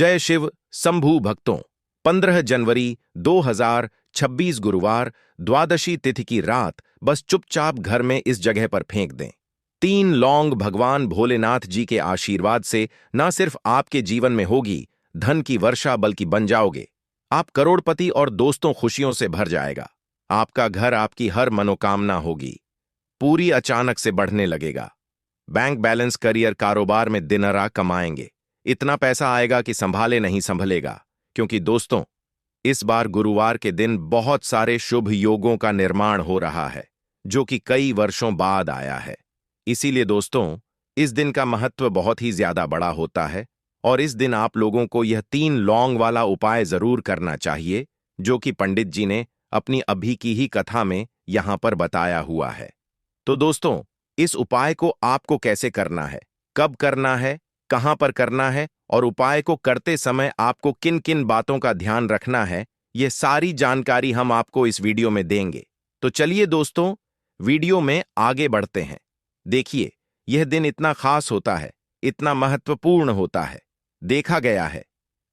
जय शिव शंभू भक्तों। 15 जनवरी 2026 गुरुवार द्वादशी तिथि की रात बस चुपचाप घर में इस जगह पर फेंक दें। 3 लौंग भगवान भोलेनाथ जी के आशीर्वाद से न सिर्फ आपके जीवन में होगी धन की वर्षा, बल्कि बन जाओगे आप करोड़पति और दोस्तों खुशियों से भर जाएगा। आपका घर, आपकी हर मनोकामना होगी पूरी, अचानक से बढ़ने लगेगा। बैंक बैलेंस, करियर, कारोबार में दिनरा कमाएंगे। इतना पैसा आएगा कि संभाले नहीं संभलेगा। क्योंकि दोस्तों, इस बार गुरुवार के दिन बहुत सारे शुभ योगों का निर्माण हो रहा है, जो कि कई वर्षों बाद आया है। इसीलिए दोस्तों, इस दिन का महत्व बहुत ही ज्यादा बड़ा होता है और इस दिन आप लोगों को यह 3 लौंग वाला उपाय जरूर करना चाहिए, जो कि पंडित जी ने अपनी अभी की ही कथा में यहां पर बताया हुआ है। तो दोस्तों, इस उपाय को आपको कैसे करना है, कब करना है, कहां पर करना है और उपाय को करते समय आपको किन किन बातों का ध्यान रखना है, यह सारी जानकारी हम आपको इस वीडियो में देंगे। तो चलिए दोस्तों, वीडियो में आगे बढ़ते हैं। देखिए, यह दिन इतना खास होता है, इतना महत्वपूर्ण होता है। देखा गया है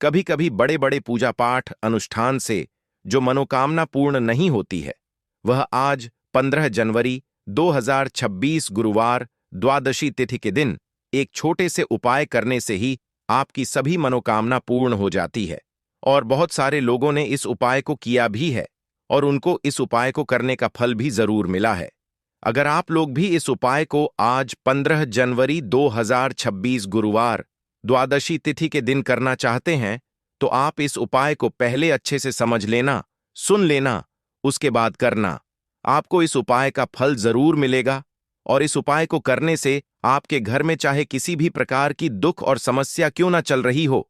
कभी कभी बड़े बड़े पूजा पाठ अनुष्ठान से जो मनोकामना पूर्ण नहीं होती है, वह आज 15 जनवरी 2026 गुरुवार द्वादशी तिथि के दिन एक छोटे से उपाय करने से ही आपकी सभी मनोकामना पूर्ण हो जाती है। और बहुत सारे लोगों ने इस उपाय को किया भी है और उनको इस उपाय को करने का फल भी जरूर मिला है। अगर आप लोग भी इस उपाय को आज 15 जनवरी 2026 गुरुवार द्वादशी तिथि के दिन करना चाहते हैं, तो आप इस उपाय को पहले अच्छे से समझ लेना, सुन लेना, उसके बाद करना। आपको इस उपाय का फल जरूर मिलेगा और इस उपाय को करने से आपके घर में चाहे किसी भी प्रकार की दुख और समस्या क्यों ना चल रही हो,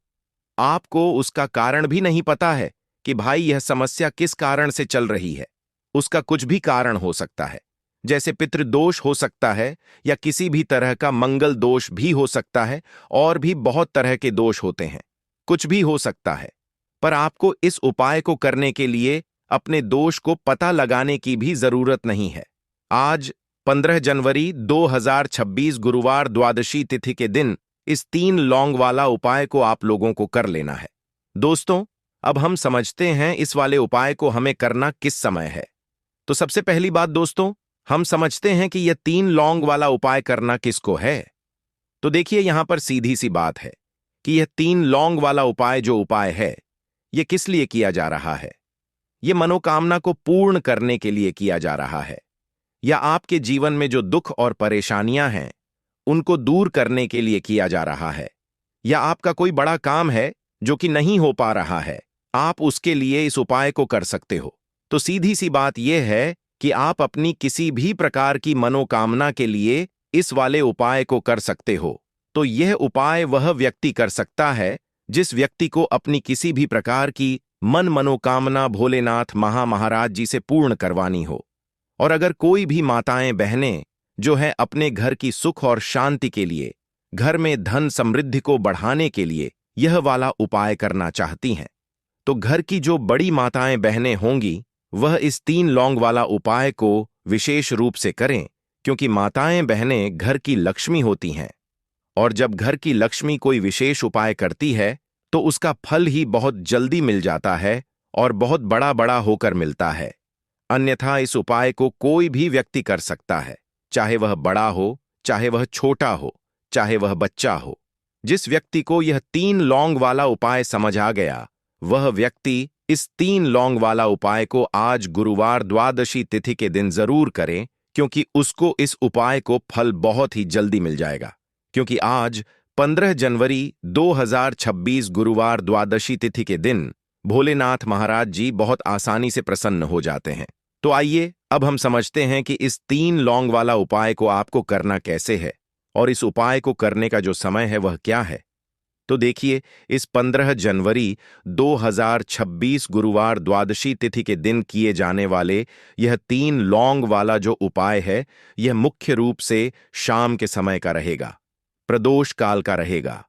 आपको उसका कारण भी नहीं पता है कि भाई यह समस्या किस कारण से चल रही है। उसका कुछ भी कारण हो सकता है, जैसे पितृदोष हो सकता है या किसी भी तरह का मंगल दोष भी हो सकता है, और भी बहुत तरह के दोष होते हैं, कुछ भी हो सकता है। पर आपको इस उपाय को करने के लिए अपने दोष को पता लगाने की भी जरूरत नहीं है। आज 15 जनवरी 2026 गुरुवार द्वादशी तिथि के दिन इस 3 लौंग वाला उपाय को आप लोगों को कर लेना है। दोस्तों, अब हम समझते हैं इस वाले उपाय को हमें करना किस समय है। तो सबसे पहली बात दोस्तों, हम समझते हैं कि यह 3 लौंग वाला उपाय करना किसको है। तो देखिए, यहां पर सीधी सी बात है कि यह 3 लौंग वाला उपाय जो उपाय है, यह किस लिए किया जा रहा है। यह मनोकामना को पूर्ण करने के लिए किया जा रहा है, या आपके जीवन में जो दुख और परेशानियां हैं उनको दूर करने के लिए किया जा रहा है, या आपका कोई बड़ा काम है जो कि नहीं हो पा रहा है, आप उसके लिए इस उपाय को कर सकते हो। तो सीधी सी बात यह है कि आप अपनी किसी भी प्रकार की मनोकामना के लिए इस वाले उपाय को कर सकते हो। तो यह उपाय वह व्यक्ति कर सकता है जिस व्यक्ति को अपनी किसी भी प्रकार की मनोकामना भोलेनाथ महाराज जी से पूर्ण करवानी हो। और अगर कोई भी माताएं बहनें जो है अपने घर की सुख और शांति के लिए, घर में धन समृद्धि को बढ़ाने के लिए यह वाला उपाय करना चाहती हैं, तो घर की जो बड़ी माताएं बहनें होंगी वह इस 3 लौंग वाला उपाय को विशेष रूप से करें, क्योंकि माताएं बहनें घर की लक्ष्मी होती हैं। और जब घर की लक्ष्मी कोई विशेष उपाय करती है तो उसका फल ही बहुत जल्दी मिल जाता है और बहुत बड़ा बड़ा होकर मिलता है। अन्यथा इस उपाय को कोई भी व्यक्ति कर सकता है, चाहे वह बड़ा हो, चाहे वह छोटा हो, चाहे वह बच्चा हो। जिस व्यक्ति को यह 3 लौंग वाला उपाय समझ आ गया, वह व्यक्ति इस 3 लौंग वाला उपाय को आज गुरुवार द्वादशी तिथि के दिन जरूर करें, क्योंकि उसको इस उपाय को फल बहुत ही जल्दी मिल जाएगा। क्योंकि आज 15 जनवरी 2026 गुरुवार द्वादशी तिथि के दिन भोलेनाथ महाराज जी बहुत आसानी से प्रसन्न हो जाते हैं। तो आइए अब हम समझते हैं कि इस 3 लौंग वाला उपाय को आपको करना कैसे है और इस उपाय को करने का जो समय है वह क्या है। तो देखिए, इस 15 जनवरी 2026 गुरुवार द्वादशी तिथि के दिन किए जाने वाले यह 3 लौंग वाला जो उपाय है, यह मुख्य रूप से शाम के समय का रहेगा, प्रदोष काल का रहेगा।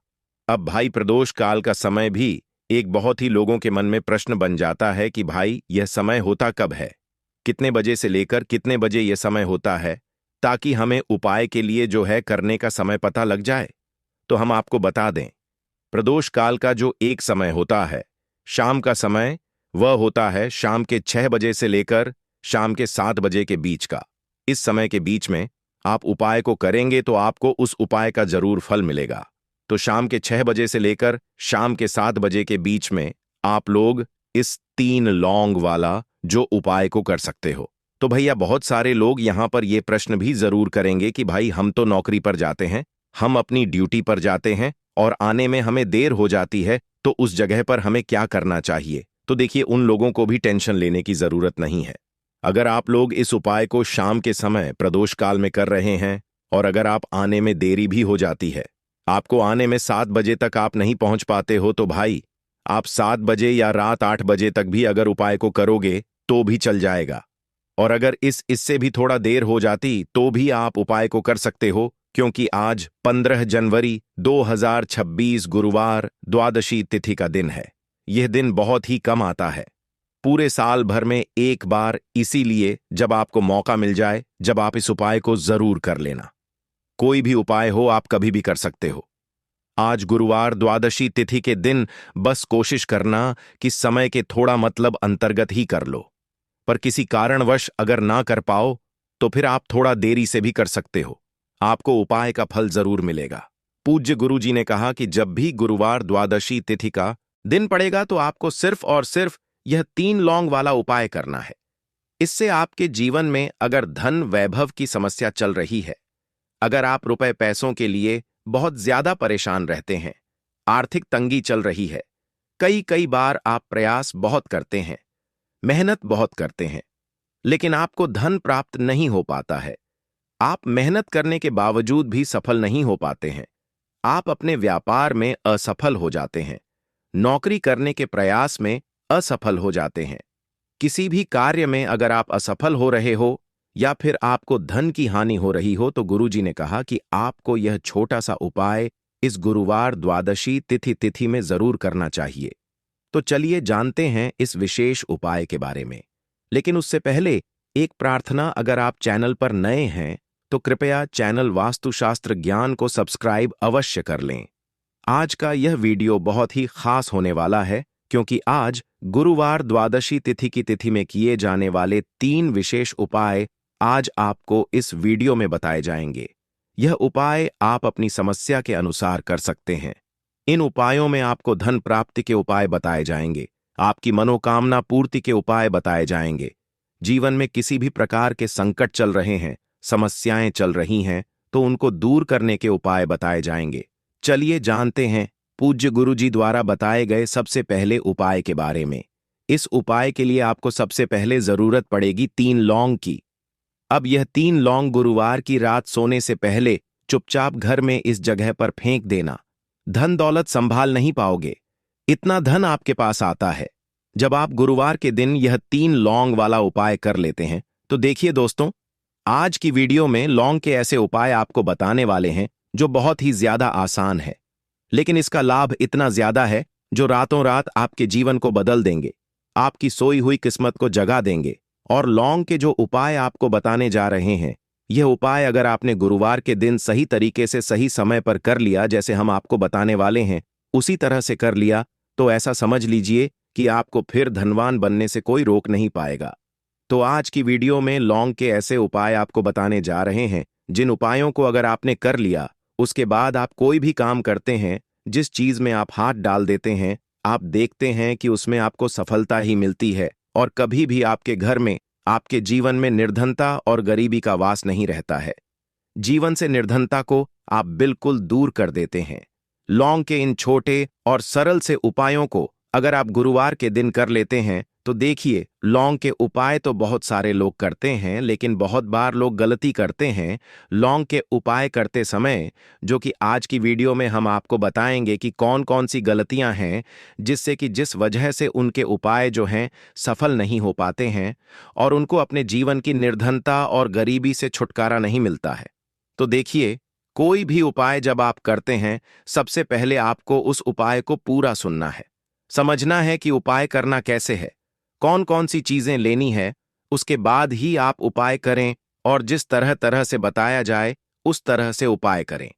अब भाई, प्रदोष काल का समय भी एक बहुत ही लोगों के मन में प्रश्न बन जाता है कि भाई यह समय होता कब है, कितने बजे से लेकर कितने बजे यह समय होता है, ताकि हमें उपाय के लिए जो है करने का समय पता लग जाए। तो हम आपको बता दें प्रदोष काल का जो एक समय होता है, शाम का समय, वह होता है शाम के 6 बजे से लेकर शाम के 7 बजे के बीच का। इस समय के बीच में आप उपाय को करेंगे तो आपको उस उपाय का जरूर फल मिलेगा। तो शाम के 6 बजे से लेकर शाम के 7 बजे के बीच में आप लोग इस 3 लौंग वाला जो उपाय को कर सकते हो। तो भैया बहुत सारे लोग यहां पर ये प्रश्न भी जरूर करेंगे कि भाई हम तो नौकरी पर जाते हैं, हम अपनी ड्यूटी पर जाते हैं और आने में हमें देर हो जाती है, तो उस जगह पर हमें क्या करना चाहिए। तो देखिए, उन लोगों को भी टेंशन लेने की जरूरत नहीं है। अगर आप लोग इस उपाय को शाम के समय प्रदोष काल में कर रहे हैं और अगर आप आने में देरी भी हो जाती है, आपको आने में 7 बजे तक आप नहीं पहुंच पाते हो, तो भाई आप 7 बजे या रात 8 बजे तक भी अगर उपाय को करोगे तो भी चल जाएगा। और अगर इससे भी थोड़ा देर हो जाती तो भी आप उपाय को कर सकते हो, क्योंकि आज 15 जनवरी 2026 गुरुवार द्वादशी तिथि का दिन है। यह दिन बहुत ही कम आता है, पूरे साल भर में एक बार, इसीलिए जब आपको मौका मिल जाए, जब आप इस उपाय को जरूर कर लेना। कोई भी उपाय हो आप कभी भी कर सकते हो। आज गुरुवार द्वादशी तिथि के दिन बस कोशिश करना कि समय के थोड़ा मतलब अंतर्गत ही कर लो, पर किसी कारणवश अगर ना कर पाओ तो फिर आप थोड़ा देरी से भी कर सकते हो, आपको उपाय का फल जरूर मिलेगा। पूज्य गुरुजी ने कहा कि जब भी गुरुवार द्वादशी तिथि का दिन पड़ेगा तो आपको सिर्फ और सिर्फ यह 3 लौंग वाला उपाय करना है। इससे आपके जीवन में अगर धन वैभव की समस्या चल रही है, अगर आप रुपए पैसों के लिए बहुत ज्यादा परेशान रहते हैं, आर्थिक तंगी चल रही है, कई कई बार आप प्रयास बहुत करते हैं, मेहनत बहुत करते हैं, लेकिन आपको धन प्राप्त नहीं हो पाता है, आप मेहनत करने के बावजूद भी सफल नहीं हो पाते हैं, आप अपने व्यापार में असफल हो जाते हैं, नौकरी करने के प्रयास में असफल हो जाते हैं, किसी भी कार्य में अगर आप असफल हो रहे हो या फिर आपको धन की हानि हो रही हो, तो गुरुजी ने कहा कि आपको यह छोटा सा उपाय इस गुरुवार द्वादशी तिथि में जरूर करना चाहिए। तो चलिए जानते हैं इस विशेष उपाय के बारे में। लेकिन उससे पहले एक प्रार्थना, अगर आप चैनल पर नए हैं तो कृपया चैनल वास्तुशास्त्र ज्ञान को सब्सक्राइब अवश्य कर लें। आज का यह वीडियो बहुत ही खास होने वाला है, क्योंकि आज गुरुवार द्वादशी तिथि की तिथि में किए जाने वाले 3 विशेष उपाय आज आपको इस वीडियो में बताए जाएंगे। यह उपाय आप अपनी समस्या के अनुसार कर सकते हैं। इन उपायों में आपको धन प्राप्ति के उपाय बताए जाएंगे, आपकी मनोकामना पूर्ति के उपाय बताए जाएंगे। जीवन में किसी भी प्रकार के संकट चल रहे हैं, समस्याएं चल रही हैं, तो उनको दूर करने के उपाय बताए जाएंगे। चलिए जानते हैं पूज्य गुरुजी द्वारा बताए गए सबसे पहले उपाय के बारे में। इस उपाय के लिए आपको सबसे पहले जरूरत पड़ेगी 3 लौंग की। अब यह 3 लौंग गुरुवार की रात सोने से पहले चुपचाप घर में इस जगह पर फेंक देना। धन दौलत संभाल नहीं पाओगे, इतना धन आपके पास आता है जब आप गुरुवार के दिन यह 3 लौंग वाला उपाय कर लेते हैं। तो देखिए दोस्तों, आज की वीडियो में लौंग के ऐसे उपाय आपको बताने वाले हैं जो बहुत ही ज्यादा आसान है, लेकिन इसका लाभ इतना ज्यादा है जो रातों रात आपके जीवन को बदल देंगे, आपकी सोई हुई किस्मत को जगा देंगे। और लौंग के जो उपाय आपको बताने जा रहे हैं, यह उपाय अगर आपने गुरुवार के दिन सही तरीके से सही समय पर कर लिया, जैसे हम आपको बताने वाले हैं उसी तरह से कर लिया, तो ऐसा समझ लीजिए कि आपको फिर धनवान बनने से कोई रोक नहीं पाएगा। तो आज की वीडियो में लौंग के ऐसे उपाय आपको बताने जा रहे हैं जिन उपायों को अगर आपने कर लिया, उसके बाद आप कोई भी काम करते हैं, जिस चीज में आप हाथ डाल देते हैं, आप देखते हैं कि उसमें आपको सफलता ही मिलती है और कभी भी आपके घर में, आपके जीवन में निर्धनता और गरीबी का वास नहीं रहता है। जीवन से निर्धनता को आप बिल्कुल दूर कर देते हैं। लौंग के इन छोटे और सरल से उपायों को अगर आप गुरुवार के दिन कर लेते हैं, तो देखिए, लौंग के उपाय तो बहुत सारे लोग करते हैं, लेकिन बहुत बार लोग गलती करते हैं लौंग के उपाय करते समय, जो कि आज की वीडियो में हम आपको बताएंगे कि कौन कौन सी गलतियां हैं जिससे कि जिस वजह से उनके उपाय जो हैं सफल नहीं हो पाते हैं और उनको अपने जीवन की निर्धनता और गरीबी से छुटकारा नहीं मिलता है। तो देखिए, कोई भी उपाय जब आप करते हैं, सबसे पहले आपको उस उपाय को पूरा सुनना है, समझना है कि उपाय करना कैसे है, कौन कौन सी चीजें लेनी है, उसके बाद ही आप उपाय करें और जिस तरह तरह से बताया जाए उस तरह से उपाय करें।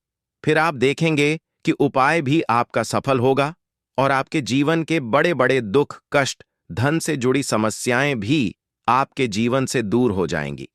फिर आप देखेंगे कि उपाय भी आपका सफल होगा और आपके जीवन के बड़े बड़े दुख, कष्ट, धन से जुड़ी समस्याएं भी आपके जीवन से दूर हो जाएंगी।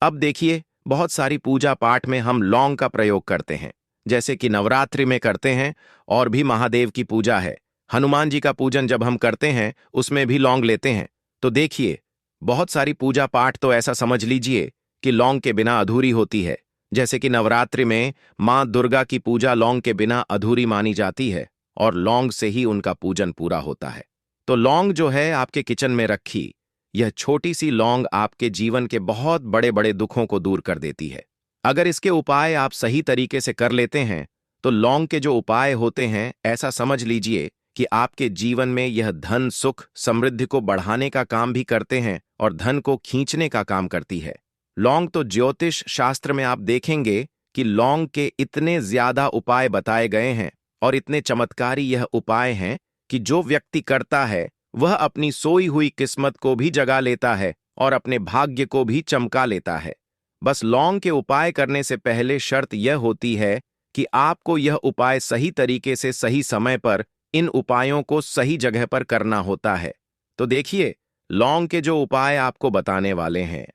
अब देखिए, बहुत सारी पूजा पाठ में हम लौंग का प्रयोग करते हैं, जैसे कि नवरात्रि में करते हैं, और भी महादेव की पूजा है, हनुमान जी का पूजन जब हम करते हैं उसमें भी लौंग लेते हैं। तो देखिए, बहुत सारी पूजा पाठ तो ऐसा समझ लीजिए कि लौंग के बिना अधूरी होती है। जैसे कि नवरात्रि में मां दुर्गा की पूजा लौंग के बिना अधूरी मानी जाती है और लौंग से ही उनका पूजन पूरा होता है। तो लौंग जो है आपके किचन में रखी, यह छोटी सी लौंग आपके जीवन के बहुत बड़े बड़े दुखों को दूर कर देती है। अगर इसके उपाय आप सही तरीके से कर लेते हैं तो लौंग के जो उपाय होते हैं, ऐसा समझ लीजिए कि आपके जीवन में यह धन, सुख, समृद्धि को बढ़ाने का काम भी करते हैं और धन को खींचने का काम करती है। लौंग तो ज्योतिष शास्त्र में आप देखेंगे कि लौंग के इतने ज्यादा उपाय बताए गए हैं और इतने चमत्कारी यह उपाय हैं कि जो व्यक्ति करता है वह अपनी सोई हुई किस्मत को भी जगा लेता है और अपने भाग्य को भी चमका लेता है। बस लौंग के उपाय करने से पहले शर्त यह होती है कि आपको यह उपाय सही तरीके से सही समय पर इन उपायों को सही जगह पर करना होता है। तो देखिए, लौंग के जो उपाय आपको बताने वाले हैं,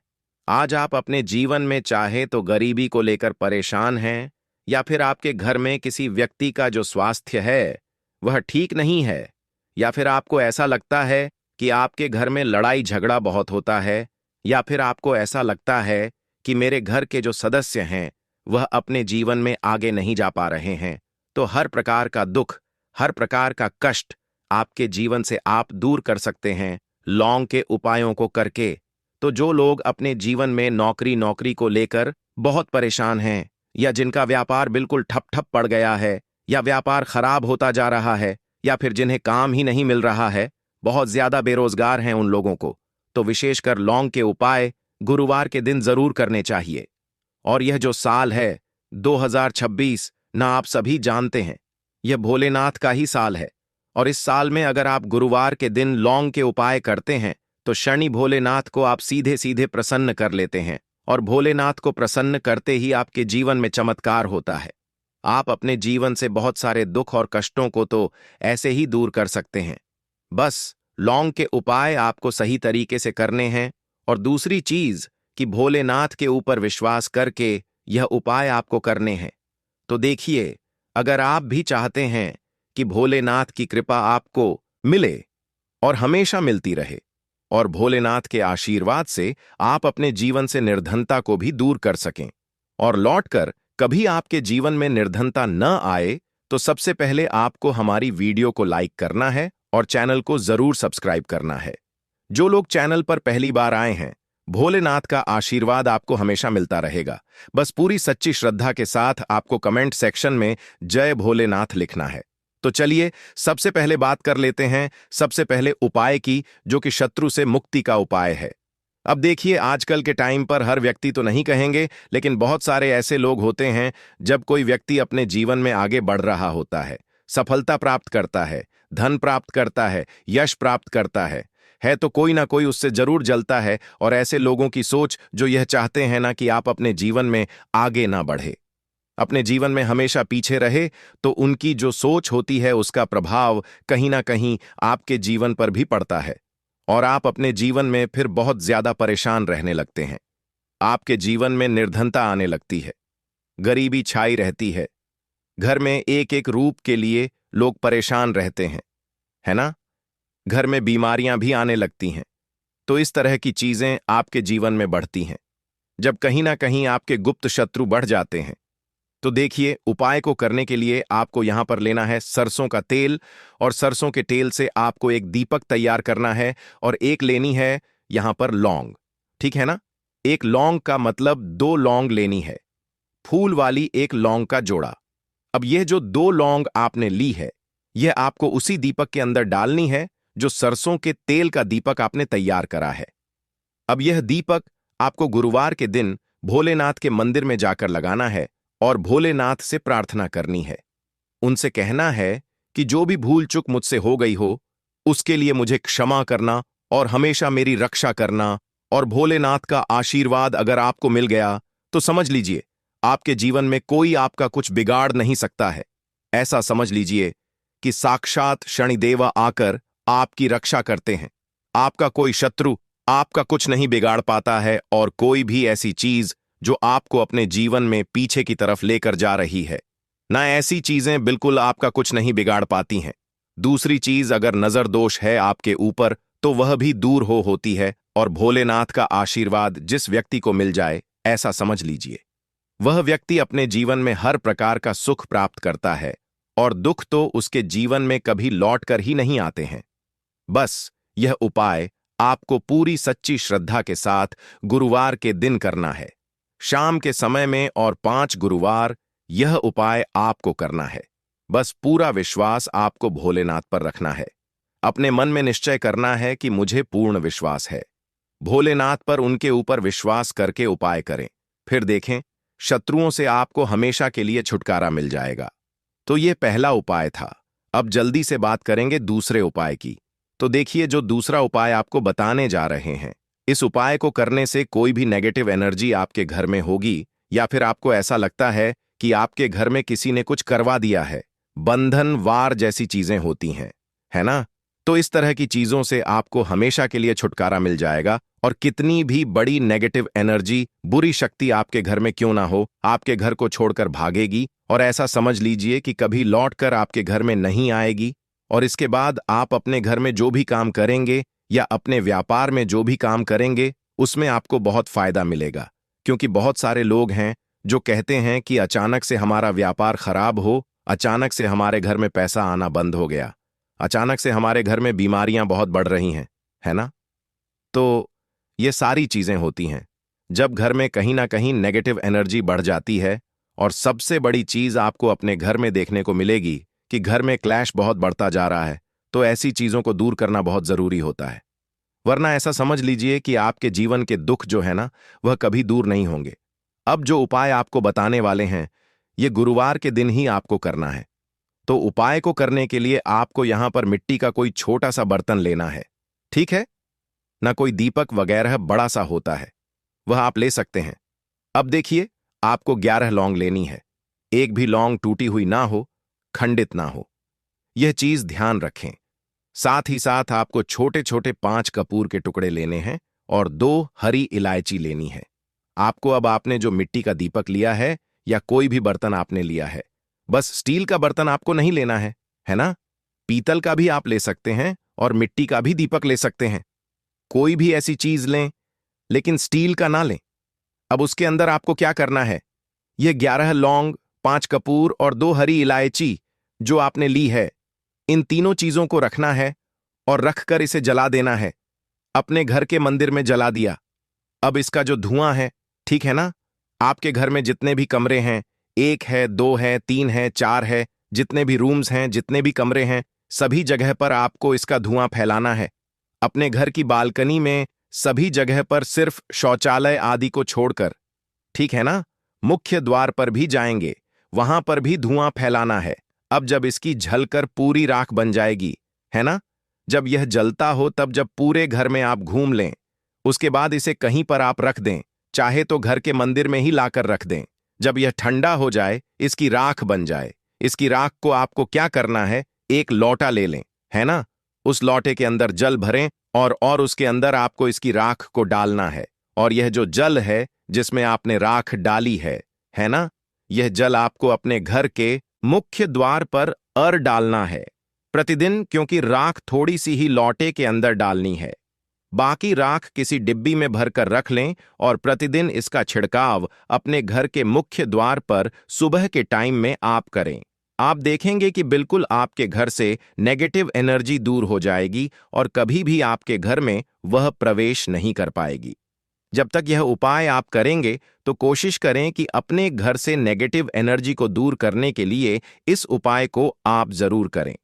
आज आप अपने जीवन में चाहे तो गरीबी को लेकर परेशान हैं, या फिर आपके घर में किसी व्यक्ति का जो स्वास्थ्य है वह ठीक नहीं है, या फिर आपको ऐसा लगता है कि आपके घर में लड़ाई झगड़ा बहुत होता है, या फिर आपको ऐसा लगता है कि मेरे घर के जो सदस्य हैं वह अपने जीवन में आगे नहीं जा पा रहे हैं, तो हर प्रकार का दुख, हर प्रकार का कष्ट आपके जीवन से आप दूर कर सकते हैं लौंग के उपायों को करके। तो जो लोग अपने जीवन में नौकरी को लेकर बहुत परेशान हैं, या जिनका व्यापार बिल्कुल ठप ठप पड़ गया है, या व्यापार खराब होता जा रहा है, या फिर जिन्हें काम ही नहीं मिल रहा है, बहुत ज्यादा बेरोजगार हैं उन लोगों को, तो विशेषकर लौंग के उपाय गुरुवार के दिन जरूर करने चाहिए। और यह जो साल है 2026, ना आप सभी जानते हैं, यह भोलेनाथ का ही साल है, और इस साल में अगर आप गुरुवार के दिन लौंग के उपाय करते हैं तो शनि भोलेनाथ को आप सीधे सीधे प्रसन्न कर लेते हैं, और भोलेनाथ को प्रसन्न करते ही आपके जीवन में चमत्कार होता है। आप अपने जीवन से बहुत सारे दुख और कष्टों को तो ऐसे ही दूर कर सकते हैं। बस लौंग के उपाय आपको सही तरीके से करने हैं, और दूसरी चीज कि भोलेनाथ के ऊपर विश्वास करके यह उपाय आपको करने हैं। तो देखिए, अगर आप भी चाहते हैं कि भोलेनाथ की कृपा आपको मिले और हमेशा मिलती रहे, और भोलेनाथ के आशीर्वाद से आप अपने जीवन से निर्धनता को भी दूर कर सकें, और लौटकर कभी आपके जीवन में निर्धनता न आए, तो सबसे पहले आपको हमारी वीडियो को लाइक करना है और चैनल को जरूर सब्सक्राइब करना है। जो लोग चैनल पर पहली बार आए हैं, भोलेनाथ का आशीर्वाद आपको हमेशा मिलता रहेगा। बस पूरी सच्ची श्रद्धा के साथ आपको कमेंट सेक्शन में जय भोलेनाथ लिखना है। तो चलिए सबसे पहले बात कर लेते हैं सबसे पहले उपाय की, जो कि शत्रु से मुक्ति का उपाय है। अब देखिए, आजकल के टाइम पर हर व्यक्ति तो नहीं कहेंगे, लेकिन बहुत सारे ऐसे लोग होते हैं, जब कोई व्यक्ति अपने जीवन में आगे बढ़ रहा होता है, सफलता प्राप्त करता है, धन प्राप्त करता है, यश प्राप्त करता है तो कोई ना कोई उससे जरूर जलता है। और ऐसे लोगों की सोच जो यह चाहते हैं ना कि आप अपने जीवन में आगे ना बढ़े, अपने जीवन में हमेशा पीछे रहे, तो उनकी जो सोच होती है उसका प्रभाव कहीं ना कहीं आपके जीवन पर भी पड़ता है, और आप अपने जीवन में फिर बहुत ज्यादा परेशान रहने लगते हैं। आपके जीवन में निर्धनता आने लगती है, गरीबी छाई रहती है, घर में एक एक रूप के लिए लोग परेशान रहते हैं, है ना? घर में बीमारियां भी आने लगती हैं। तो इस तरह की चीजें आपके जीवन में बढ़ती हैं जब कहीं ना कहीं आपके गुप्त शत्रु बढ़ जाते हैं। तो देखिए, उपाय को करने के लिए आपको यहां पर लेना है सरसों का तेल, और सरसों के तेल से आपको एक दीपक तैयार करना है, और एक लेनी है यहां पर लौंग। ठीक है ना? एक लौंग का मतलब 2 लौंग लेनी है, फूल वाली एक लौंग का जोड़ा। अब यह जो 2 लौंग आपने ली है, यह आपको उसी दीपक के अंदर डालनी है जो सरसों के तेल का दीपक आपने तैयार करा है। अब यह दीपक आपको गुरुवार के दिन भोलेनाथ के मंदिर में जाकर लगाना है, और भोलेनाथ से प्रार्थना करनी है। उनसे कहना है कि जो भी भूल चूक मुझसे हो गई हो, उसके लिए मुझे क्षमा करना और हमेशा मेरी रक्षा करना। और भोलेनाथ का आशीर्वाद अगर आपको मिल गया तो समझ लीजिए, आपके जीवन में कोई आपका कुछ बिगाड़ नहीं सकता है। ऐसा समझ लीजिए कि साक्षात शनिदेव आकर आपकी रक्षा करते हैं। आपका कोई शत्रु आपका कुछ नहीं बिगाड़ पाता है, और कोई भी ऐसी चीज जो आपको अपने जीवन में पीछे की तरफ लेकर जा रही है, ना ऐसी चीजें बिल्कुल आपका कुछ नहीं बिगाड़ पाती हैं। दूसरी चीज, अगर नजर दोष है आपके ऊपर तो वह भी दूर होती है, और भोलेनाथ का आशीर्वाद जिस व्यक्ति को मिल जाए, ऐसा समझ लीजिए वह व्यक्ति अपने जीवन में हर प्रकार का सुख प्राप्त करता है, और दुख तो उसके जीवन में कभी लौट कर ही नहीं आते हैं। बस यह उपाय आपको पूरी सच्ची श्रद्धा के साथ गुरुवार के दिन करना है, शाम के समय में, और 5 गुरुवार यह उपाय आपको करना है। बस पूरा विश्वास आपको भोलेनाथ पर रखना है। अपने मन में निश्चय करना है कि मुझे पूर्ण विश्वास है। भोलेनाथ पर उनके ऊपर विश्वास करके उपाय करें, फिर देखें शत्रुओं से आपको हमेशा के लिए छुटकारा मिल जाएगा। तो ये पहला उपाय था। अब जल्दी से बात करेंगे दूसरे उपाय की। तो देखिए, जो दूसरा उपाय आपको बताने जा रहे हैं, इस उपाय को करने से कोई भी नेगेटिव एनर्जी आपके घर में होगी, या फिर आपको ऐसा लगता है कि आपके घर में किसी ने कुछ करवा दिया है, बंधन वार जैसी चीजें होती हैं, है ना? तो इस तरह की चीजों से आपको हमेशा के लिए छुटकारा मिल जाएगा, और कितनी भी बड़ी नेगेटिव एनर्जी, बुरी शक्ति आपके घर में क्यों ना हो, आपके घर को छोड़कर भागेगी, और ऐसा समझ लीजिए कि कभी लौटकर आपके घर में नहीं आएगी। और इसके बाद आप अपने घर में जो भी काम करेंगे या अपने व्यापार में जो भी काम करेंगे, उसमें आपको बहुत फायदा मिलेगा। क्योंकि बहुत सारे लोग हैं जो कहते हैं कि अचानक से हमारा व्यापार खराब हो, अचानक से हमारे घर में पैसा आना बंद हो गया, अचानक से हमारे घर में बीमारियां बहुत बढ़ रही हैं, है ना? तो ये सारी चीजें होती हैं जब घर में कहीं ना कहीं नेगेटिव एनर्जी बढ़ जाती है। और सबसे बड़ी चीज आपको अपने घर में देखने को मिलेगी कि घर में क्लैश बहुत बढ़ता जा रहा है। तो ऐसी चीजों को दूर करना बहुत जरूरी होता है, वरना ऐसा समझ लीजिए कि आपके जीवन के दुख जो है ना, वह कभी दूर नहीं होंगे। अब जो उपाय आपको बताने वाले हैं, ये गुरुवार के दिन ही आपको करना है। तो उपाय को करने के लिए आपको यहां पर मिट्टी का कोई छोटा सा बर्तन लेना है, ठीक है ना? कोई दीपक वगैरह बड़ा सा होता है, वह आप ले सकते हैं। अब देखिए, आपको 11 लौंग लेनी है। एक भी लौंग टूटी हुई ना हो, खंडित ना हो, यह चीज ध्यान रखें। साथ ही साथ आपको छोटे छोटे 5 कपूर के टुकड़े लेने हैं, और 2 हरी इलायची लेनी है। आपको अब आपने जो मिट्टी का दीपक लिया है, या कोई भी बर्तन आपने लिया है, बस स्टील का बर्तन आपको नहीं लेना है ना? पीतल का भी आप ले सकते हैं, और मिट्टी का भी दीपक ले सकते हैं। कोई भी ऐसी चीज लें, लेकिन स्टील का ना लें। अब उसके अंदर आपको क्या करना है, यह 11 लौंग, 5 कपूर और 2 हरी इलायची जो आपने ली है, इन तीनों चीजों को रखना है, और रखकर इसे जला देना है। अपने घर के मंदिर में जला दिया। अब इसका जो धुआं है, ठीक है ना? आपके घर में जितने भी कमरे हैं, 1 है, 2 है, 3 है, 4 है, जितने भी रूम्स हैं, जितने भी कमरे हैं, सभी जगह पर आपको इसका धुआं फैलाना है। अपने घर की बालकनी में सभी जगह पर सिर्फ शौचालय आदि को छोड़कर, ठीक है ना? मुख्य द्वार पर भी जाएंगे, वहां पर भी धुआं फैलाना है। अब जब इसकी झलकर पूरी राख बन जाएगी, है ना? जब यह जलता हो, तब जब पूरे घर में आप घूम लें, उसके बाद इसे कहीं पर आप रख दें, चाहे तो घर के मंदिर में ही लाकर रख दें। जब यह ठंडा हो जाए, इसकी राख बन जाए, इसकी राख को आपको क्या करना है, एक लोटा ले लें, है ना? उस लोटे के अंदर जल भरें, और उसके अंदर आपको इसकी राख को डालना है। और यह जो जल है जिसमें आपने राख डाली है ना? यह जल आपको अपने घर के मुख्य द्वार पर डालना है प्रतिदिन, क्योंकि राख थोड़ी सी ही लोटे के अंदर डालनी है। बाकी राख किसी डिब्बी में भरकर रख लें, और प्रतिदिन इसका छिड़काव अपने घर के मुख्य द्वार पर सुबह के टाइम में आप करें। आप देखेंगे कि बिल्कुल आपके घर से नेगेटिव एनर्जी दूर हो जाएगी, और कभी भी आपके घर में वह प्रवेश नहीं कर पाएगी। जब तक यह उपाय आप करेंगे, तो कोशिश करें कि अपने घर से नेगेटिव एनर्जी को दूर करने के लिए इस उपाय को आप जरूर करें।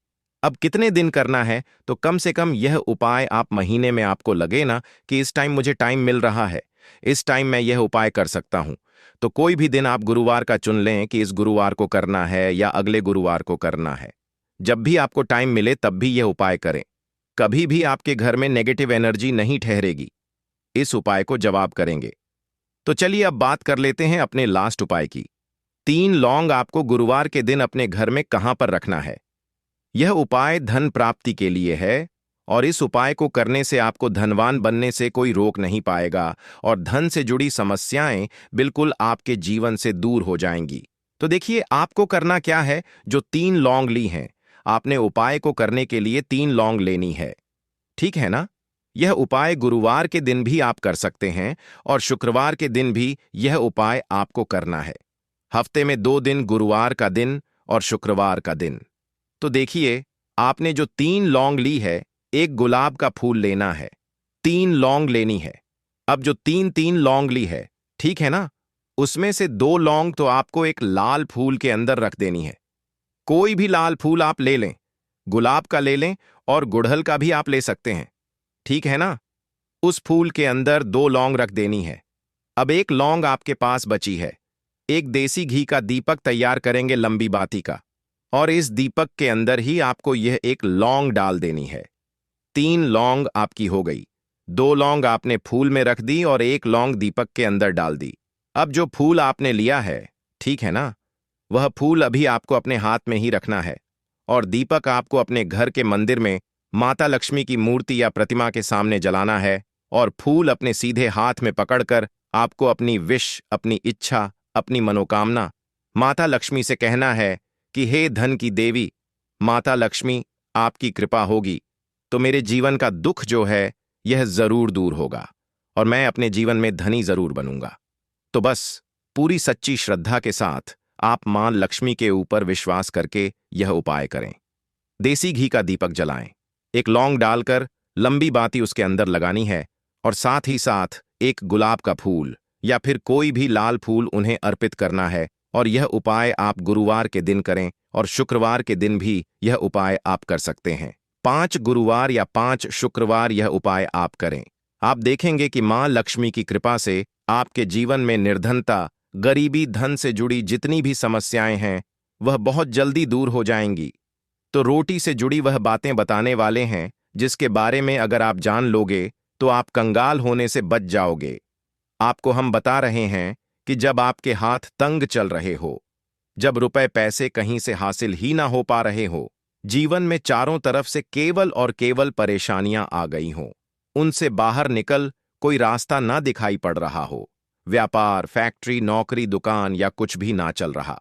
अब कितने दिन करना है, तो कम से कम यह उपाय आप महीने में आपको लगे ना कि इस टाइम मुझे टाइम मिल रहा है, इस टाइम मैं यह उपाय कर सकता हूं, तो कोई भी दिन आप गुरुवार का चुन लें कि इस गुरुवार को करना है या अगले गुरुवार को करना है। जब भी आपको टाइम मिले तब भी यह उपाय करें। कभी भी आपके घर में नेगेटिव एनर्जी नहीं ठहरेगी। इस उपाय को जवाब करेंगे। तो चलिए अब बात कर लेते हैं अपने लास्ट उपाय की, 3 लौंग आपको गुरुवार के दिन अपने घर में कहां पर रखना है। यह उपाय धन प्राप्ति के लिए है और इस उपाय को करने से आपको धनवान बनने से कोई रोक नहीं पाएगा और धन से जुड़ी समस्याएं बिल्कुल आपके जीवन से दूर हो जाएंगी। तो देखिए आपको करना क्या है। जो 3 लौंग ली हैं, आपने उपाय को करने के लिए 3 लौंग लेनी है, ठीक है ना। यह उपाय गुरुवार के दिन भी आप कर सकते हैं और शुक्रवार के दिन भी यह उपाय आपको करना है। हफ्ते में 2 दिन, गुरुवार का दिन और शुक्रवार का दिन। तो देखिए आपने जो 3 लौंग ली है, एक गुलाब का फूल लेना है, 3 लौंग लेनी है। अब जो 3 लौंग ली है, ठीक है ना, उसमें से 2 लौंग तो आपको एक लाल फूल के अंदर रख देनी है। कोई भी लाल फूल आप ले लें, गुलाब का ले लें और गुड़हल का भी आप ले सकते हैं, ठीक है ना। उस फूल के अंदर 2 लौंग रख देनी है। अब एक लौंग आपके पास बची है। एक देसी घी का दीपक तैयार करेंगे लंबी बाती का, और इस दीपक के अंदर ही आपको यह एक लौंग डाल देनी है। 3 लौंग आपकी हो गई। 2 लौंग आपने फूल में रख दी और एक लौंग दीपक के अंदर डाल दी। अब जो फूल आपने लिया है, ठीक है ना, वह फूल अभी आपको अपने हाथ में ही रखना है और दीपक आपको अपने घर के मंदिर में माता लक्ष्मी की मूर्ति या प्रतिमा के सामने जलाना है और फूल अपने सीधे हाथ में पकड़कर आपको अपनी विश, अपनी इच्छा, अपनी मनोकामना माता लक्ष्मी से कहना है कि हे धन की देवी माता लक्ष्मी, आपकी कृपा होगी तो मेरे जीवन का दुख जो है यह जरूर दूर होगा और मैं अपने जीवन में धनी जरूर बनूंगा। तो बस पूरी सच्ची श्रद्धा के साथ आप मां लक्ष्मी के ऊपर विश्वास करके यह उपाय करें। देसी घी का दीपक जलाएं, एक लौंग डालकर लंबी बाती उसके अंदर लगानी है और साथ ही साथ एक गुलाब का फूल या फिर कोई भी लाल फूल उन्हें अर्पित करना है। और यह उपाय आप गुरुवार के दिन करें और शुक्रवार के दिन भी यह उपाय आप कर सकते हैं। 5 गुरुवार या 5 शुक्रवार यह उपाय आप करें। आप देखेंगे कि मां लक्ष्मी की कृपा से आपके जीवन में निर्धनता, गरीबी, धन से जुड़ी जितनी भी समस्याएं हैं वह बहुत जल्दी दूर हो जाएंगी। तो रोटी से जुड़ी वह बातें बताने वाले हैं जिसके बारे में अगर आप जान लोगे तो आप कंगाल होने से बच जाओगे। आपको हम बता रहे हैं कि जब आपके हाथ तंग चल रहे हो, जब रुपए पैसे कहीं से हासिल ही ना हो पा रहे हो, जीवन में चारों तरफ से केवल और केवल परेशानियां आ गई हों, उनसे बाहर निकल कोई रास्ता ना दिखाई पड़ रहा हो, व्यापार, फैक्ट्री, नौकरी, दुकान या कुछ भी ना चल रहा,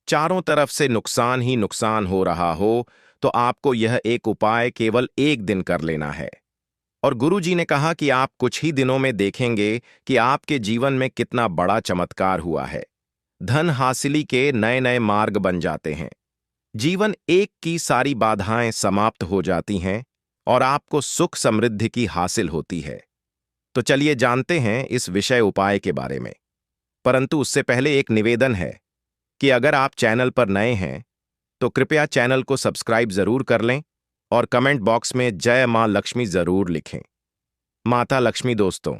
चारों तरफ से नुकसान ही नुकसान हो रहा हो, तो आपको यह एक उपाय केवल एक दिन कर लेना है। और गुरुजी ने कहा कि आप कुछ ही दिनों में देखेंगे कि आपके जीवन में कितना बड़ा चमत्कार हुआ है। धन हासिली के नए नए मार्ग बन जाते हैं, जीवन एक की सारी बाधाएं समाप्त हो जाती हैं और आपको सुख समृद्धि की हासिल होती है। तो चलिए जानते हैं इस विषय उपाय के बारे में। परंतु उससे पहले एक निवेदन है कि अगर आप चैनल पर नए हैं तो कृपया चैनल को सब्सक्राइब जरूर कर लें और कमेंट बॉक्स में जय मां लक्ष्मी जरूर लिखें। माता लक्ष्मी दोस्तों,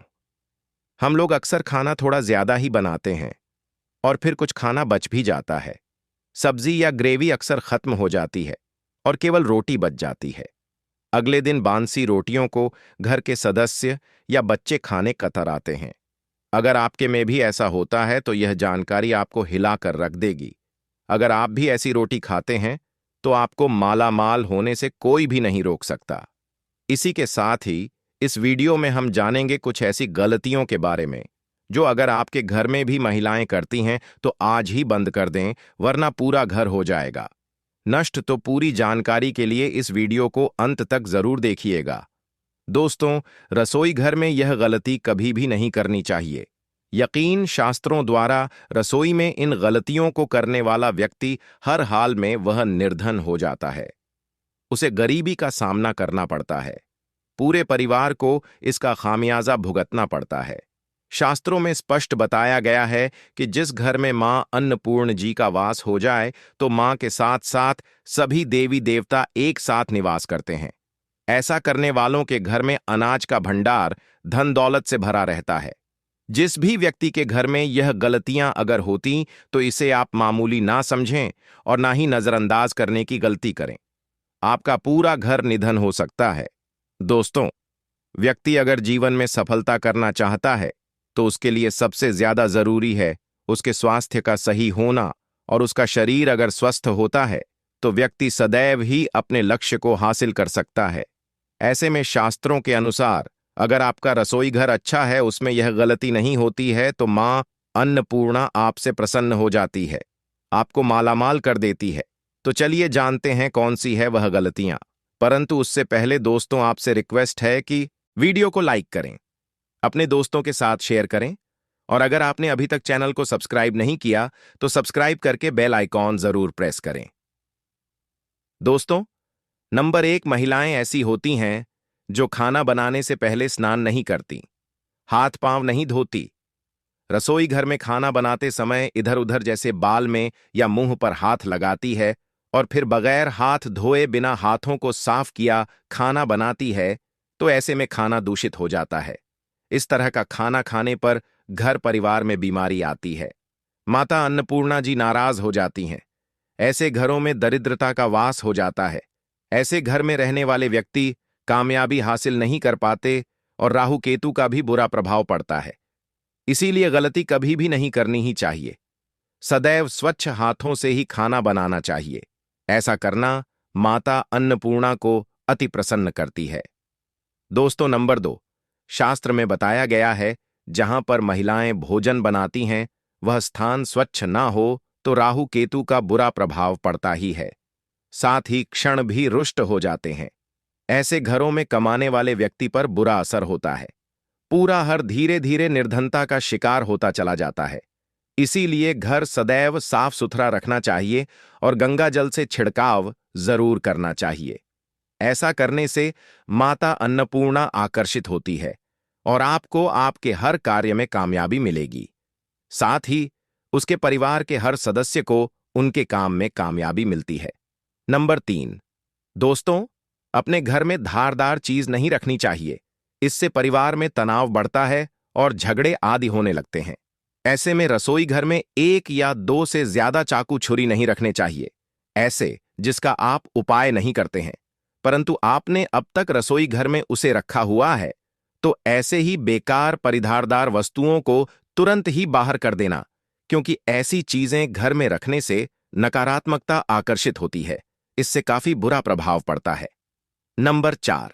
हम लोग अक्सर खाना थोड़ा ज्यादा ही बनाते हैं और फिर कुछ खाना बच भी जाता है। सब्जी या ग्रेवी अक्सर खत्म हो जाती है और केवल रोटी बच जाती है। अगले दिन बांसी रोटियों को घर के सदस्य या बच्चे खाने कतर आते हैं। अगर आपके में भी ऐसा होता है तो यह जानकारी आपको हिला कर रख देगी। अगर आप भी ऐसी रोटी खाते हैं तो आपको मालामाल होने से कोई भी नहीं रोक सकता। इसी के साथ ही इस वीडियो में हम जानेंगे कुछ ऐसी गलतियों के बारे में जो अगर आपके घर में भी महिलाएं करती हैं तो आज ही बंद कर दें, वरना पूरा घर हो जाएगा नष्ट। तो पूरी जानकारी के लिए इस वीडियो को अंत तक जरूर देखिएगा। दोस्तों, रसोई घर में यह गलती कभी भी नहीं करनी चाहिए। यकीन शास्त्रों द्वारा रसोई में इन गलतियों को करने वाला व्यक्ति हर हाल में वह निर्धन हो जाता है, उसे गरीबी का सामना करना पड़ता है, पूरे परिवार को इसका खामियाजा भुगतना पड़ता है। शास्त्रों में स्पष्ट बताया गया है कि जिस घर में मां अन्नपूर्ण जी का वास हो जाए तो मां के साथ साथ सभी देवी देवता एक साथ निवास करते हैं। ऐसा करने वालों के घर में अनाज का भंडार धन दौलत से भरा रहता है। जिस भी व्यक्ति के घर में यह गलतियां अगर होती तो इसे आप मामूली ना समझें और ना ही नजरअंदाज करने की गलती करें। आपका पूरा घर निधन हो सकता है। दोस्तों, व्यक्ति अगर जीवन में सफलता करना चाहता है तो उसके लिए सबसे ज्यादा जरूरी है उसके स्वास्थ्य का सही होना और उसका शरीर अगर स्वस्थ होता है तो व्यक्ति सदैव ही अपने लक्ष्य को हासिल कर सकता है। ऐसे में शास्त्रों के अनुसार अगर आपका रसोई घर अच्छा है, उसमें यह गलती नहीं होती है, तो मां अन्नपूर्णा आपसे प्रसन्न हो जाती है, आपको मालामाल कर देती है। तो चलिए जानते हैं कौन सी है वह गलतियां। परंतु उससे पहले दोस्तों, आपसे रिक्वेस्ट है कि वीडियो को लाइक करें, अपने दोस्तों के साथ शेयर करें, और अगर आपने अभी तक चैनल को सब्सक्राइब नहीं किया तो सब्सक्राइब करके बेल आइकॉन जरूर प्रेस करें। दोस्तों, नंबर 1, महिलाएं ऐसी होती हैं जो खाना बनाने से पहले स्नान नहीं करती, हाथ पांव नहीं धोती, रसोई घर में खाना बनाते समय इधर उधर जैसे बाल में या मुंह पर हाथ लगाती है और फिर बगैर हाथ धोए बिना हाथों को साफ किया खाना बनाती है, तो ऐसे में खाना दूषित हो जाता है। इस तरह का खाना खाने पर घर परिवार में बीमारी आती है। माता अन्नपूर्णा जी नाराज हो जाती हैं। ऐसे घरों में दरिद्रता का वास हो जाता है। ऐसे घर में रहने वाले व्यक्ति कामयाबी हासिल नहीं कर पाते और राहु केतु का भी बुरा प्रभाव पड़ता है। इसीलिए गलती कभी भी नहीं करनी ही चाहिए। सदैव स्वच्छ हाथों से ही खाना बनाना चाहिए। ऐसा करना माता अन्नपूर्णा को अति प्रसन्न करती है। दोस्तों, नंबर 2, शास्त्र में बताया गया है जहां पर महिलाएं भोजन बनाती हैं वह स्थान स्वच्छ ना हो तो राहु केतु का बुरा प्रभाव पड़ता ही है, साथ ही क्षण भी रुष्ट हो जाते हैं। ऐसे घरों में कमाने वाले व्यक्ति पर बुरा असर होता है। पूरा घर धीरे धीरे निर्धनता का शिकार होता चला जाता है। इसीलिए घर सदैव साफ सुथरा रखना चाहिए और गंगा जल से छिड़काव जरूर करना चाहिए। ऐसा करने से माता अन्नपूर्णा आकर्षित होती है और आपको आपके हर कार्य में कामयाबी मिलेगी। साथ ही उसके परिवार के हर सदस्य को उनके काम में कामयाबी मिलती है। नंबर 3, दोस्तों, अपने घर में धारदार चीज नहीं रखनी चाहिए। इससे परिवार में तनाव बढ़ता है और झगड़े आदि होने लगते हैं। ऐसे में रसोई घर में 1 या 2 से ज्यादा चाकू छुरी नहीं रखने चाहिए, ऐसे जिसका आप उपाय नहीं करते हैं, परंतु आपने अब तक रसोई घर में उसे रखा हुआ है, तो ऐसे ही बेकार परिधारदार वस्तुओं को तुरंत ही बाहर कर देना, क्योंकि ऐसी चीजें घर में रखने से नकारात्मकता आकर्षित होती है। इससे काफी बुरा प्रभाव पड़ता है। नंबर 4,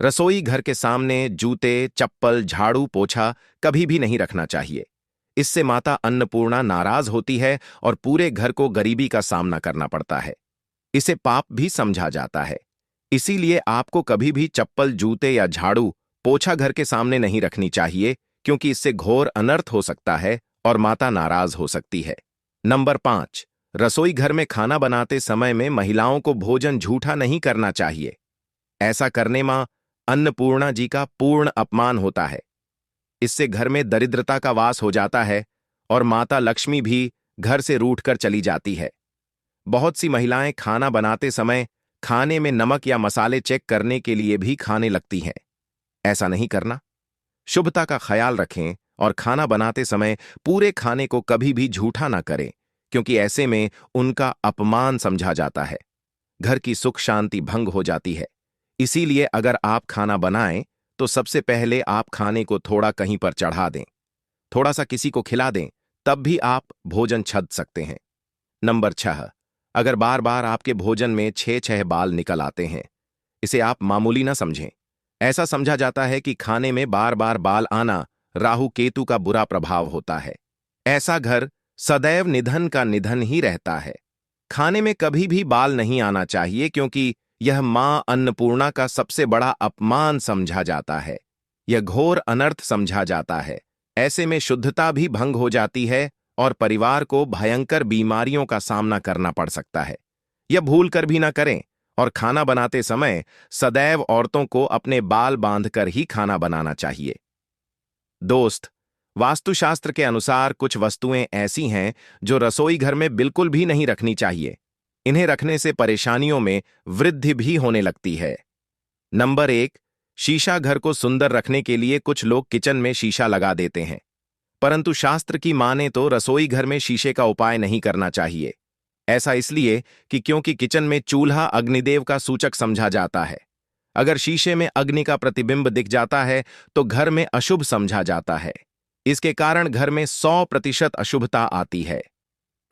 रसोई घर के सामने जूते, चप्पल, झाड़ू, पोछा कभी भी नहीं रखना चाहिए। इससे माता अन्नपूर्णा नाराज होती है और पूरे घर को गरीबी का सामना करना पड़ता है। इसे पाप भी समझा जाता है। इसीलिए आपको कभी भी चप्पल, जूते या झाड़ू, पोछा घर के सामने नहीं रखनी चाहिए, क्योंकि इससे घोर अनर्थ हो सकता है और माता नाराज हो सकती है। नंबर 5, रसोई घर में खाना बनाते समय में महिलाओं को भोजन झूठा नहीं करना चाहिए। ऐसा करने मां अन्नपूर्णा जी का पूर्ण अपमान होता है। इससे घर में दरिद्रता का वास हो जाता है और माता लक्ष्मी भी घर से रूठकर चली जाती है। बहुत सी महिलाएं खाना बनाते समय खाने में नमक या मसाले चेक करने के लिए भी खाने लगती हैं। ऐसा नहीं करना। शुभता का ख्याल रखें और खाना बनाते समय पूरे खाने को कभी भी झूठा ना करें, क्योंकि ऐसे में उनका अपमान समझा जाता है। घर की सुख शांति भंग हो जाती है। इसीलिए अगर आप खाना बनाएं तो सबसे पहले आप खाने को थोड़ा कहीं पर चढ़ा दें, थोड़ा सा किसी को खिला दें, तब भी आप भोजन छद सकते हैं। नंबर 6, अगर बार बार आपके भोजन में 6 बाल निकल आते हैं, इसे आप मामूली ना समझें। ऐसा समझा जाता है कि खाने में बार बार बाल आना राहु केतु का बुरा प्रभाव होता है। ऐसा घर सदैव निधन का निधन ही रहता है। खाने में कभी भी बाल नहीं आना चाहिए, क्योंकि यह मां अन्नपूर्णा का सबसे बड़ा अपमान समझा जाता है। यह घोर अनर्थ समझा जाता है। ऐसे में शुद्धता भी भंग हो जाती है और परिवार को भयंकर बीमारियों का सामना करना पड़ सकता है। यह भूल कर भी ना करें और खाना बनाते समय सदैव औरतों को अपने बाल बांधकर ही खाना बनाना चाहिए। दोस्त, वास्तुशास्त्र के अनुसार कुछ वस्तुएं ऐसी हैं जो रसोई घर में बिल्कुल भी नहीं रखनी चाहिए। इन्हें रखने से परेशानियों में वृद्धि भी होने लगती है। नंबर 1, शीशा। घर को सुंदर रखने के लिए कुछ लोग किचन में शीशा लगा देते हैं, परंतु शास्त्र की माने तो रसोई घर में शीशे का उपाय नहीं करना चाहिए। ऐसा इसलिए कि क्योंकि किचन में चूल्हा अग्निदेव का सूचक समझा जाता है। अगर शीशे में अग्नि का प्रतिबिंब दिख जाता है तो घर में अशुभ समझा जाता है। इसके कारण घर में 100% अशुभता आती है।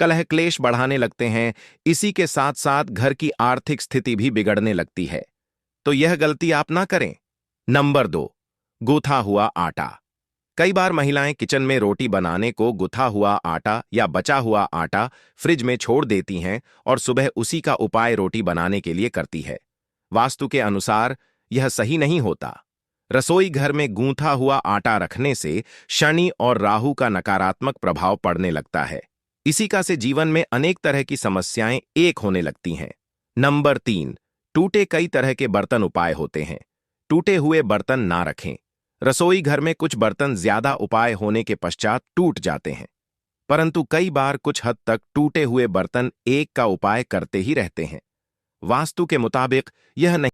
कलह क्लेश बढ़ाने लगते हैं। इसी के साथ साथ घर की आर्थिक स्थिति भी बिगड़ने लगती है। तो यह गलती आप ना करें। नंबर 2, गूथा हुआ आटा। कई बार महिलाएं किचन में रोटी बनाने को गुथा हुआ आटा या बचा हुआ आटा फ्रिज में छोड़ देती हैं और सुबह उसी का उपाय रोटी बनाने के लिए करती है। वास्तु के अनुसार यह सही नहीं होता। रसोई घर में गूंथा हुआ आटा रखने से शनि और राहु का नकारात्मक प्रभाव पड़ने लगता है। इसी का से जीवन में अनेक तरह की समस्याएं एक होने लगती हैं। नंबर 3, टूटे कई तरह के बर्तन उपाय होते हैं। टूटे हुए बर्तन ना रखें। रसोई घर में कुछ बर्तन ज्यादा उपाय होने के पश्चात टूट जाते हैं, परंतु कई बार कुछ हद तक टूटे हुए बर्तन एक का उपाय करते ही रहते हैं। वास्तु के मुताबिक यह नहीं